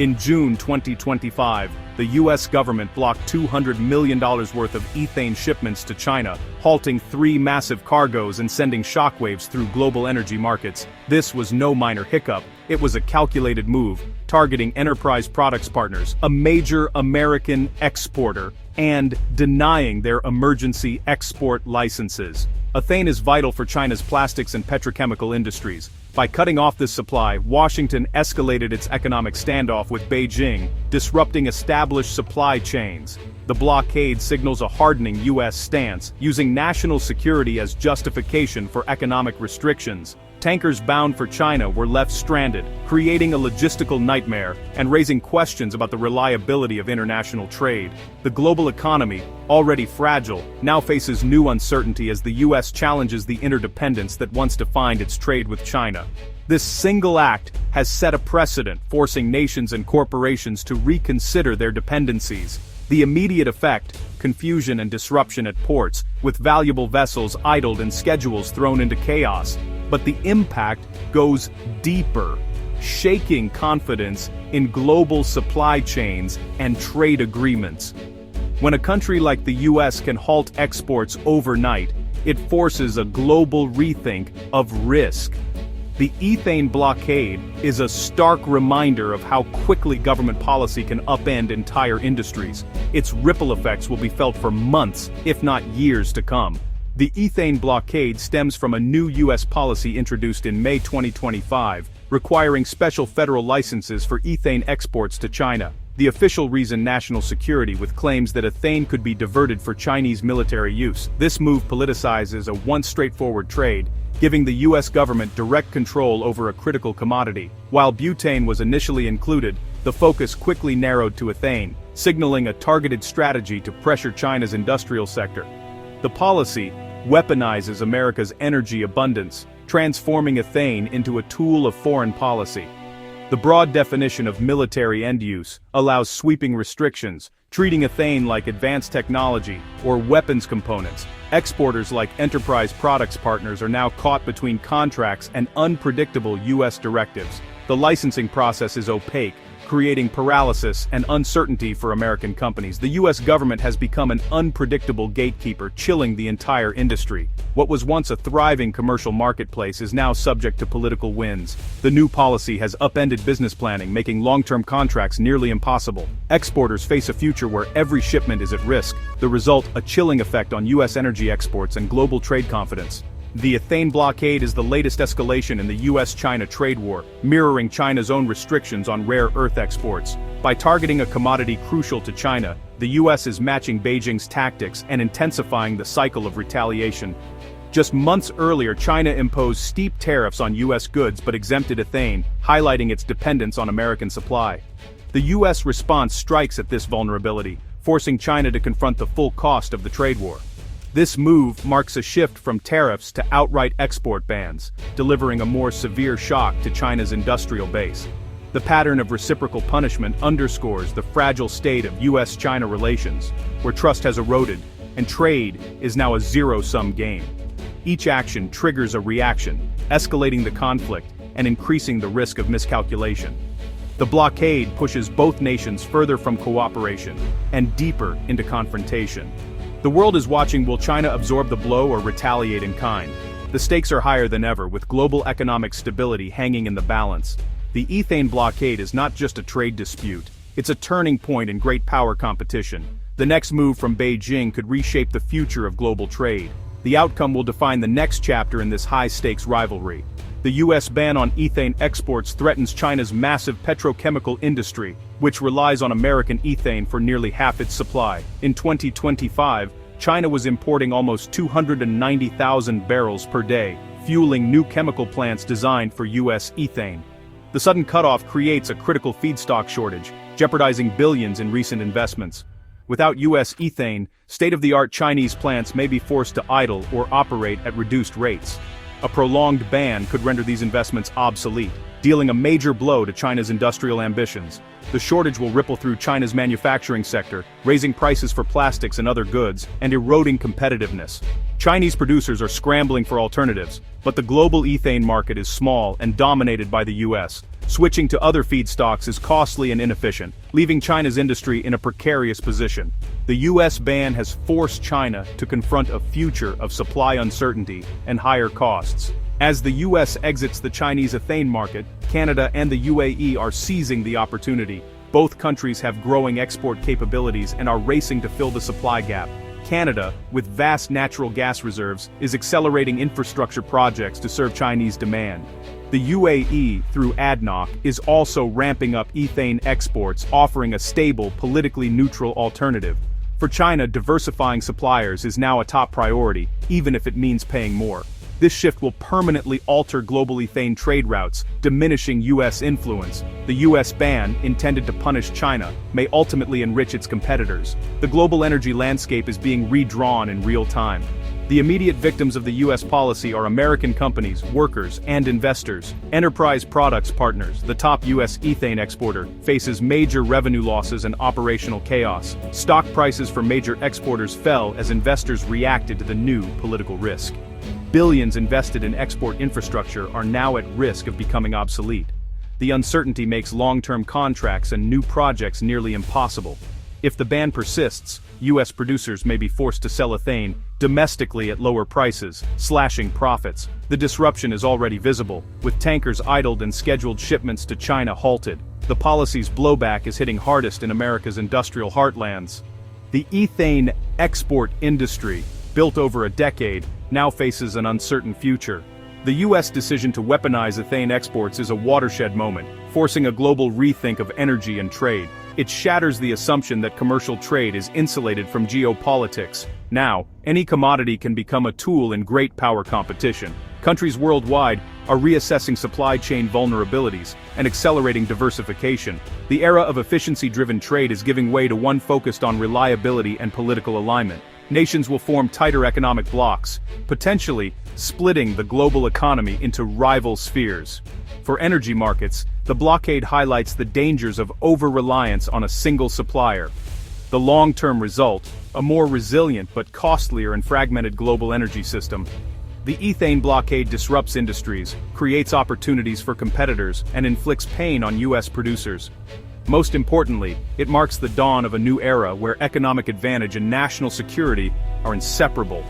In June 2025, the US government blocked $200 million worth of ethane shipments to China, halting 3 massive cargoes and sending shockwaves through global energy markets. This was no minor hiccup, it was a calculated move, targeting Enterprise Products Partners, a major American exporter, and denying their emergency export licenses. Ethane is vital for China's plastics and petrochemical industries. By cutting off this supply, Washington escalated its economic standoff with Beijing, disrupting established supply chains. The blockade signals a hardening U.S. stance, using national security as justification for economic restrictions. Tankers bound for China were left stranded, creating a logistical nightmare and raising questions about the reliability of international trade. The global economy, already fragile, now faces new uncertainty as the U.S. challenges the interdependence that once defined its trade with China. This single act has set a precedent, forcing nations and corporations to reconsider their dependencies. The immediate effect: confusion and disruption at ports, with valuable vessels idled and schedules thrown into chaos. But the impact goes deeper, shaking confidence in global supply chains and trade agreements. When a country like the US can halt exports overnight, it forces a global rethink of risk. The ethane blockade is a stark reminder of how quickly government policy can upend entire industries. Its ripple effects will be felt for months, if not years to come. The ethane blockade stems from a new U.S. policy introduced in May 2025, requiring special federal licenses for ethane exports to China. The official reason: national security, with claims that ethane could be diverted for Chinese military use. This move politicizes a once straightforward trade, giving the U.S. government direct control over a critical commodity. While butane was initially included, the focus quickly narrowed to ethane, signaling a targeted strategy to pressure China's industrial sector. The policy weaponizes America's energy abundance, transforming ethane into a tool of foreign policy. The broad definition of military end use allows sweeping restrictions, treating ethane like advanced technology or weapons components. Exporters like Enterprise Products Partners are now caught between contracts and unpredictable U.S. directives. The licensing process is opaque, creating paralysis and uncertainty for American companies. The U.S. government has become an unpredictable gatekeeper, chilling the entire industry. What was once a thriving commercial marketplace is now subject to political winds. The new policy has upended business planning, making long-term contracts nearly impossible. Exporters face a future where every shipment is at risk. The result: a chilling effect on U.S. energy exports and global trade confidence. The ethane blockade is the latest escalation in the US-China trade war, mirroring China's own restrictions on rare earth exports. By targeting a commodity crucial to China, the US is matching Beijing's tactics and intensifying the cycle of retaliation. Just months earlier, China imposed steep tariffs on US goods but exempted ethane, highlighting its dependence on American supply. The US response strikes at this vulnerability, forcing China to confront the full cost of the trade war. This move marks a shift from tariffs to outright export bans, delivering a more severe shock to China's industrial base. The pattern of reciprocal punishment underscores the fragile state of US-China relations, where trust has eroded, and trade is now a zero-sum game. Each action triggers a reaction, escalating the conflict and increasing the risk of miscalculation. The blockade pushes both nations further from cooperation and deeper into confrontation. The world is watching. Will China absorb the blow or retaliate in kind? The stakes are higher than ever, with global economic stability hanging in the balance. The ethane blockade is not just a trade dispute, it's a turning point in great power competition. The next move from Beijing could reshape the future of global trade. The outcome will define the next chapter in this high-stakes rivalry. The U.S. ban on ethane exports threatens China's massive petrochemical industry, which relies on American ethane for nearly half its supply. In 2025, China was importing almost 290,000 barrels per day, fueling new chemical plants designed for U.S. ethane. The sudden cutoff creates a critical feedstock shortage, jeopardizing billions in recent investments. Without U.S. ethane, state-of-the-art Chinese plants may be forced to idle or operate at reduced rates. A prolonged ban could render these investments obsolete, dealing a major blow to China's industrial ambitions. The shortage will ripple through China's manufacturing sector, raising prices for plastics and other goods, and eroding competitiveness. Chinese producers are scrambling for alternatives, but the global ethane market is small and dominated by the US, Switching to other feedstocks is costly and inefficient, leaving China's industry in a precarious position. The US ban has forced China to confront a future of supply uncertainty and higher costs. As the US exits the Chinese ethane market, Canada and the UAE are seizing the opportunity. Both countries have growing export capabilities and are racing to fill the supply gap. Canada, with vast natural gas reserves, is accelerating infrastructure projects to serve Chinese demand. The UAE, through ADNOC, is also ramping up ethane exports, offering a stable, politically neutral alternative. For China, diversifying suppliers is now a top priority, even if it means paying more. This shift will permanently alter global ethane trade routes, diminishing US influence. The US ban, intended to punish China, may ultimately enrich its competitors. The global energy landscape is being redrawn in real time. The immediate victims of the US policy are American companies, workers, and investors. Enterprise Products Partners, the top US ethane exporter, faces major revenue losses and operational chaos. Stock prices for major exporters fell as investors reacted to the new political risk. Billions invested in export infrastructure are now at risk of becoming obsolete. The uncertainty makes long-term contracts and new projects nearly impossible. If the ban persists, US producers may be forced to sell ethane domestically at lower prices, slashing profits. The disruption is already visible, with tankers idled and scheduled shipments to China halted. The policy's blowback is hitting hardest in America's industrial heartlands. The ethane export industry, built over a decade, now faces an uncertain future. The US decision to weaponize ethane exports is a watershed moment, forcing a global rethink of energy and trade. It shatters the assumption that commercial trade is insulated from geopolitics. Now, any commodity can become a tool in great power competition. Countries worldwide are reassessing supply chain vulnerabilities and accelerating diversification. The era of efficiency-driven trade is giving way to one focused on reliability and political alignment. Nations will form tighter economic blocs, potentially splitting the global economy into rival spheres. For energy markets, the blockade highlights the dangers of over-reliance on a single supplier. The long-term result, a more resilient but costlier and fragmented global energy system. The ethane blockade disrupts industries, creates opportunities for competitors, and inflicts pain on US producers. Most importantly, it marks the dawn of a new era where economic advantage and national security are inseparable.